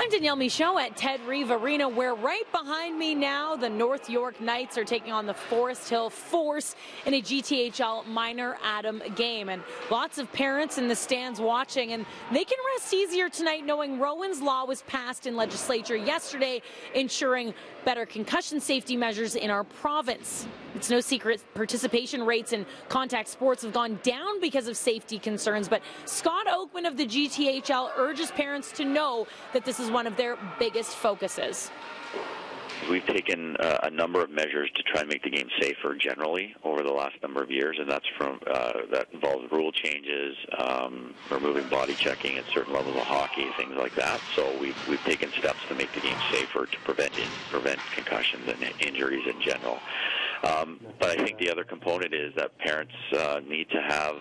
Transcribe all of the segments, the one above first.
I'm Danielle Michaud at Ted Reeve Arena, where right behind me now, the North York Knights are taking on the Forest Hill Force in a GTHL minor Atom game. And lots of parents in the stands watching, and they can rest easier tonight knowing Rowan's law was passed in legislature yesterday, ensuring better concussion safety measures in our province. It's no secret participation rates in contact sports have gone down because of safety concerns, but Scott Oakman of the GTHL urges parents to know that this is one of their biggest focuses. We've taken a number of measures to try and make the game safer generally over the last number of years, and that's that involves rule changes, removing body checking at certain levels of hockey, things like that. So we've taken steps to make the game safer to prevent concussions and injuries in general. But I think the other component is that parents need to have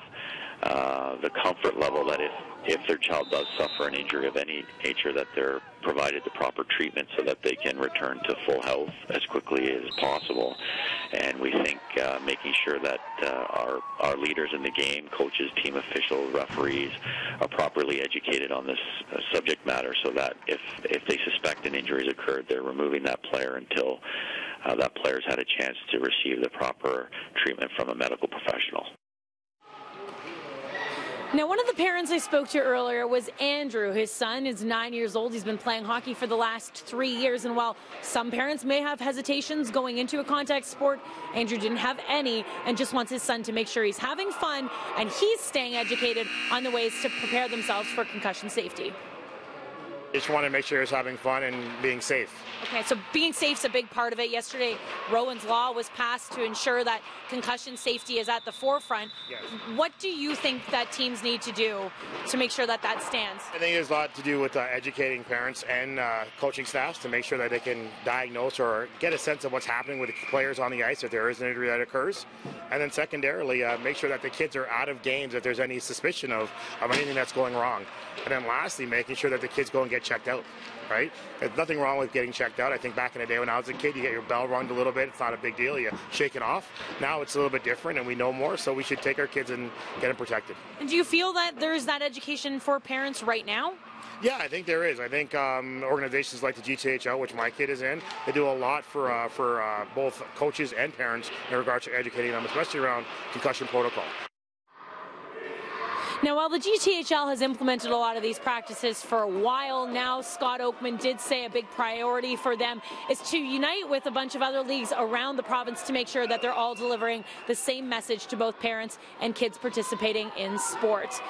the comfort level that if their child does suffer an injury of any nature, that they're provided the proper treatment so that they can return to full health as quickly as possible. And we think making sure that our leaders in the game, coaches, team officials, referees, are properly educated on this subject matter, so that if they suspect an injury has occurred, they're removing that player until that player's had a chance to receive the proper treatment from a medical professional. Now, one of the parents I spoke to earlier was Andrew. His son is 9 years old. He's been playing hockey for the last 3 years. And while some parents may have hesitations going into a contact sport, Andrew didn't have any and just wants his son to make sure he's having fun and he's staying educated on the ways to prepare themselves for concussion safety. Just want to make sure he's having fun and being safe. Okay, so being safe is a big part of it. Yesterday, Rowan's law was passed to ensure that concussion safety is at the forefront. Yes. What do you think that teams need to do to make sure that that stands? I think there's a lot to do with educating parents and coaching staffs to make sure that they can diagnose or get a sense of what's happening with the players on the ice if there is an injury that occurs. And then secondarily, make sure that the kids are out of games if there's any suspicion of anything that's going wrong. And then lastly, making sure that the kids go and get checked out, right? There's nothing wrong with getting checked out. I think back in the day when I was a kid, you get your bell rung a little bit. It's not a big deal. You shake it off. Now it's a little bit different, and we know more, so we should take our kids and get them protected. And do you feel that there's that education for parents right now? Yeah, I think there is. I think organizations like the GTHL, which my kid is in, they do a lot for both coaches and parents in regards to educating them, especially around concussion protocol. Now, while the GTHL has implemented a lot of these practices for a while now, Scott Oakman did say a big priority for them is to unite with a bunch of other leagues around the province to make sure that they're all delivering the same message to both parents and kids participating in sports.